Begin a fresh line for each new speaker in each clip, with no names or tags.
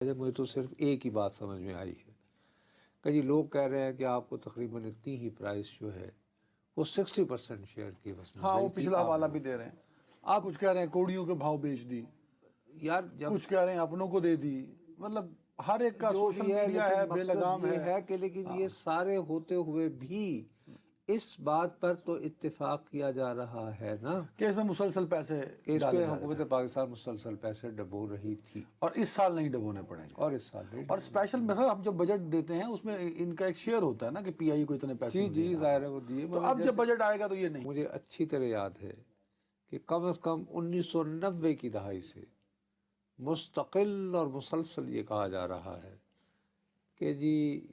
مجھے تو صرف ایک ہی بات سمجھ میں آئی ہے کہ جی لوگ کہہ رہے ہیں کہ آپ کو تقریباً اتنی ہی پرائس جو ہے وہ 60% شیئر کی بس
ہاں وہ پچھلا والا بھی دے رہے ہیں. آپ کچھ کہہ رہے ہیں کوڑیوں کے بھاؤ بیچ دی,
یار جب
کچھ کہہ رہے ہیں اپنوں کو دے دی. مطلب ہر ایک کا
جو
سوشل
بھی
میڈیا ہے,
لیکن
بے
مقصد
لگام
یہ
ہے.
ہے کہ لیکن یہ سارے ہوتے ہوئے بھی اس بات پر تو اتفاق کیا جا رہا ہے نا
کہ اس میں مسلسل پیسے
کہ اس
ڈالے
پہ
جا رہے
حکومت
تھے,
پاکستان مسلسل پیسے ڈبو رہی تھی
اور اس سال نہیں ڈبونے پڑیں گے.
اور اس سال نہیں
اور اسپیشل میرا ہم جب بجٹ دیتے ہیں اس میں ان کا ایک شیئر ہوتا ہے نا کہ پی آئی کو اتنے پیسے
جی
ملیں گے.
ظاہر ہے وہ دیے
تو اب جب بجٹ آئے گا تو یہ نہیں.
مجھے اچھی طرح یاد ہے کہ کم از کم 1990 کی دہائی سے مستقل اور مسلسل یہ کہا جا رہا ہے کہ جی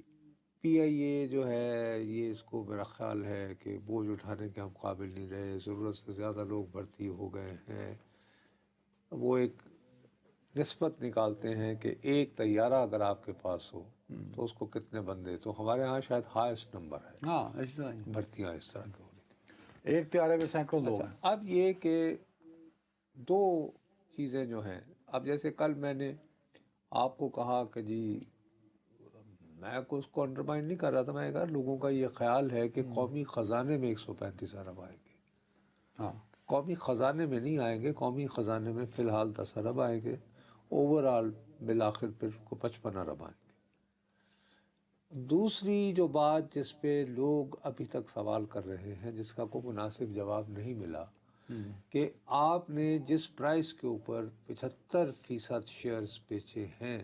پی آئی اے جو ہے یہ اس کو میرا خیال ہے کہ بوجھ اٹھانے کے ہم قابل نہیں رہے, ضرورت سے زیادہ لوگ بھرتی ہو گئے ہیں. وہ ایک نسبت نکالتے ہیں کہ ایک طیارہ اگر آپ کے پاس ہو تو اس کو کتنے بندے, تو ہمارے ہاں شاید ہائیسٹ نمبر ہے
ہاں اسی طرح ہی
بھرتیاں اس طرح کے ہونے کی.
ایک طیارے پہ سینکڑوں لوگ ہیں.
اب یہ کہ دو چیزیں جو ہیں, اب جیسے کل میں نے آپ کو کہا کہ جی میں کو اس کو انڈرمائن نہیں کر رہا تھا, میں کہا لوگوں کا یہ خیال ہے کہ قومی خزانے میں 135 ارب آئیں گے.
ہاں
قومی خزانے میں نہیں آئیں گے, قومی خزانے میں فی الحال 10 ارب آئیں گے, اوورآل بالآخر پھر کو 55 ارب آئیں گے. دوسری جو بات جس پہ لوگ ابھی تک سوال کر رہے ہیں, جس کا کوئی مناسب جواب نہیں ملا, کہ آپ نے جس پرائس کے اوپر 75% شیئرز بیچے ہیں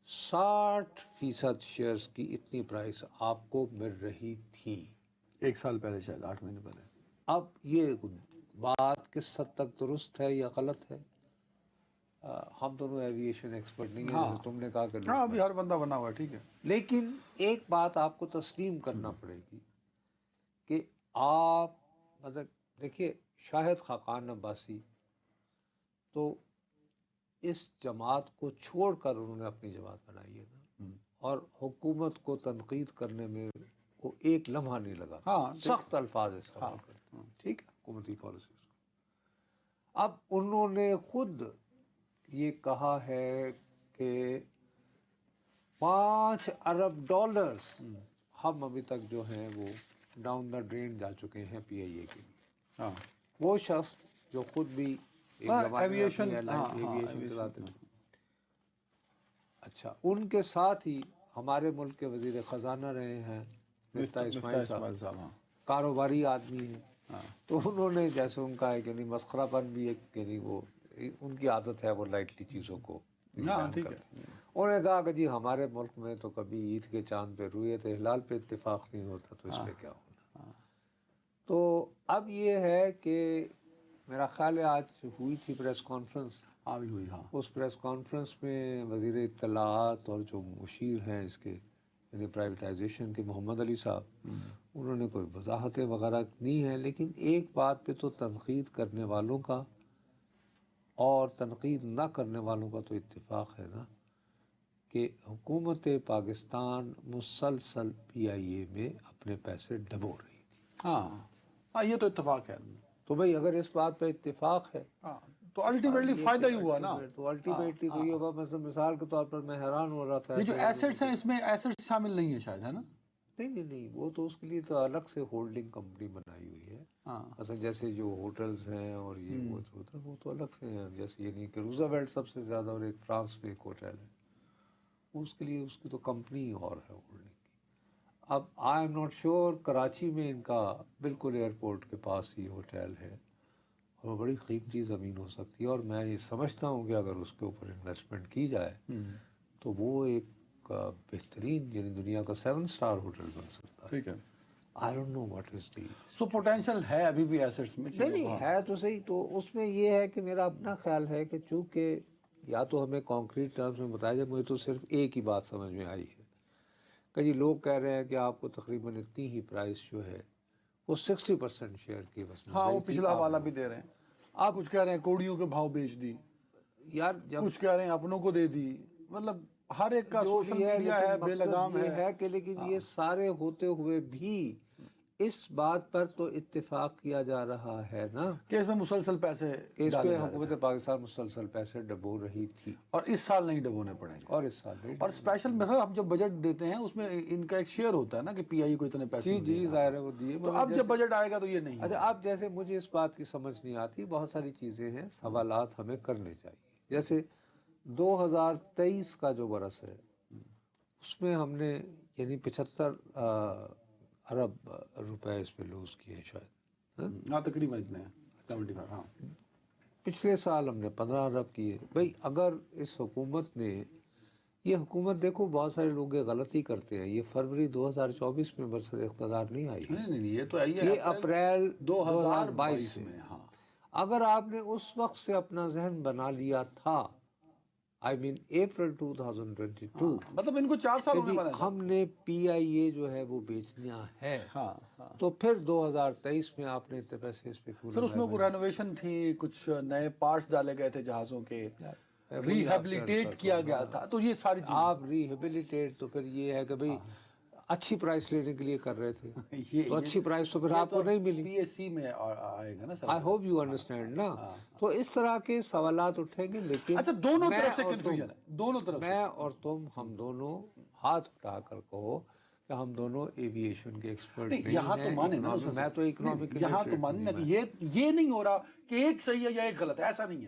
60% شیئرز کی اتنی پرائس آپ کو مل رہی تھی
ایک سال پہلے, شاید 8 مہینے پہلے.
اب یہ بات کس حد تک درست ہے یا غلط ہے, ہم دونوں ایویشن ایکسپرٹ نہیں ہیں, جیسے تم نے کہا کہ
ہاں ابھی ہر بندہ بنا ہوا ہے, ٹھیک ہے.
لیکن ایک بات آپ کو تسلیم کرنا پڑے گی کہ آپ مطلب دیکھیے شاہد خاقان عباسی تو اس جماعت کو چھوڑ کر انہوں نے اپنی جماعت بنائی ہے نا, اور حکومت کو تنقید کرنے میں وہ ایک لمحہ نہیں لگا, سخت الفاظ استعمال کرتے ہیں, ٹھیک ہے, حکومتی پالیسیز کو. اب انہوں نے خود یہ کہا ہے کہ 5 ارب ڈالرز ہم ابھی تک جو ہیں وہ ڈاؤن دا ڈرین جا چکے ہیں پی آئی اے کے لیے.
ہاں
وہ شخص جو خود بھی ایک زمانے میں اپنی ایویشن چلاتے تھے. اچھا, ان کے ساتھ ہی ہمارے ملک کے وزیر خزانہ رہے ہیں مفتاح اسماعیل صاحب, کاروباری آدمی ہیں. تو انہوں نے جیسے ان کا ایک یعنی مسخرہ پن بھی ایک یعنی وہ ان کی عادت ہے وہ لائٹلی چیزوں کو بیان کرتے ہیں. انہوں نے کہا کہ جی ہمارے ملک میں تو کبھی عید کے چاند پہ رویت ہلال پہ اتفاق نہیں ہوتا, تو اس پہ کیا ہونا. تو اب یہ ہے کہ میرا خیال ہے آج ہوئی تھی پریس کانفرنس,
بھی ہوئی. ہاں
اس پریس کانفرنس میں وزیر اطلاعات اور جو مشیر ہیں اس کے یعنی پرائیویٹائزیشن کے محمد علی صاحب, انہوں نے کوئی وضاحتیں وغیرہ نہیں ہیں, لیکن ایک بات پہ تو تنقید کرنے والوں کا اور تنقید نہ کرنے والوں کا تو اتفاق ہے نا کہ حکومت پاکستان مسلسل پی آئی اے میں اپنے پیسے ڈبو رہی تھی.
ہاں یہ تو اتفاق ہے.
تو بھئی اگر اس بات پہ اتفاق ہے
تو الٹیمیٹلی فائدہ ہی ہوا نا.
تو الٹیمیٹلی تو یہ ہوگا. مثال کے طور پر میں حیران ہو رہا تھا,
یہ جو ایسٹس ہیں اس میں ایسٹس شامل نہیں ہیں شاید, ہے نا؟
نہیں, وہ تو اس کے لیے تو الگ سے ہولڈنگ کمپنی بنائی ہوئی ہے. مثلا جیسے جو ہوٹلز ہیں اور یہ وہ تو الگ سے ہیں, جیسے یہ نہیں کہ روزاویلٹ سب سے زیادہ, اور ایک فرانس میں ایک ہوٹل ہے, اس کے لیے اس کی تو کمپنی اور ہے ہولڈنگ کی. اب I am not sure, Karachi میں ان کا بالکل ایئرپورٹ کے پاس ہی ہوٹل ہے, اور وہ بڑی قیمتی زمین ہو سکتی ہے, اور میں یہ سمجھتا ہوں کہ اگر اس کے اوپر انویسٹمنٹ کی جائے تو وہ ایک بہترین یعنی دنیا کا 7 اسٹار ہوٹل بن سکتا ہے.
ٹھیک ہے.
I don't know what is the
so potential ہے ابھی بھی ایسٹس میں.
نہیں ہے تو صحیح. تو اس میں یہ ہے کہ میرا اپنا خیال ہے کہ چونکہ یا تو ہمیں کانکریٹ ٹرمز میں بتایا جائے, مجھے تو صرف ایک ہی بات سمجھ میں آئی ہے کہ جی لوگ کہہ رہے ہیں کہ آپ کو تقریباً اتنی ہی پرائس جو ہے وہ 60% شیئر کی بس.
ہاں وہ پچھلا والا بھی دے رہے ہیں. آپ کچھ کہہ رہے ہیں کوڑیوں کے بھاؤ بیچ دی,
یار جب
کچھ کہہ رہے ہیں اپنوں کو دے دی. مطلب ہر ایک کا سوشل میڈیا ہے, بے لگام
ہے کہ لیکن یہ سارے ہوتے ہوئے بھی اس بات پر تو اتفاق کیا جا رہا ہے نا
کہ اس میں مسلسل پیسے
کہ اس
ڈالے
پہ
جا رہے
حکومت پاکستان مسلسل پیسے ڈبو رہی تھی
تھے، اور اس سال نہیں ڈبونے پڑیں گے،
اور اس سال نہیں
اور اسپیشل مطلب ہم جب بجٹ دیتے ہیں اس میں ان کا ایک شیئر ہوتا ہے نا کہ پی آئی کو اتنے پیسے
جی جی ظاہر ہے وہ دیے
تو اب جب بجٹ آئے گا تو یہ نہیں
اچھا اب جیسے مجھے اس بات کی سمجھ نہیں آتی بہت ساری چیزیں ہیں سوالات ہمیں کرنے چاہیے جیسے 2023 کا جو برس ہے اس میں ہم نے یعنی 75 ارب روپے اس پہ لوز کیے شاید
ہاں تقریباً اتنے ہیں 75 ہاں
پچھلے سال ہم نے 15 ارب کیے بھئی اگر اس حکومت نے یہ حکومت دیکھو بہت سارے لوگ یہ غلطی کرتے ہیں یہ فروری 2024 میں برسر اقتدار نہیں آئی
نہیں یہ تو آئی ہے
یہ اپریل
2022
2022
میں ہاں
اگر آپ نے اس وقت سے اپنا ذہن بنا لیا تھا آئی مین اپریل 2022
مطلب ان کو 4 سال ہونے والے ہیں
ہم نے پی آئی اے جو ہے وہ بیچنا ہے
ہاں
تو پھر 2023 میں آپ نے اتنے پیسے اس پہ کیوں
سر اس میں کوئی رینوویشن تھی کچھ نئے پارٹس ڈالے گئے تھے جہازوں کے ریہیبلیٹیٹ کیا گیا تھا تو یہ ساری چیزیں
آپ ریہیبلیٹیٹ تو پھر یہ ہے کہ بھئی اچھی پرائس لینے کے لیے کر رہے تھے تو اچھی پرائس تو پھر آپ کو نہیں ملی
پی ایس سی میں آئے گا نا سر
آئی ہوپ یو انڈرسٹینڈ نا تو اس طرح کے سوالات اٹھیں گے لیکن
اچھا دونوں طرف سے کنفیوژن ہے دونوں طرف
میں اور تم ہم دونوں ہاتھ اٹھا کر کہو کہ ہم دونوں ایویشن کے ایکسپرٹ نہیں
یہاں تو مانے نا
میں تو اکنامک
یہاں تو مانے نا کہ یہ نہیں ہو رہا کہ ایک صحیح ہے یا ایک غلط ہے ایسا نہیں ہے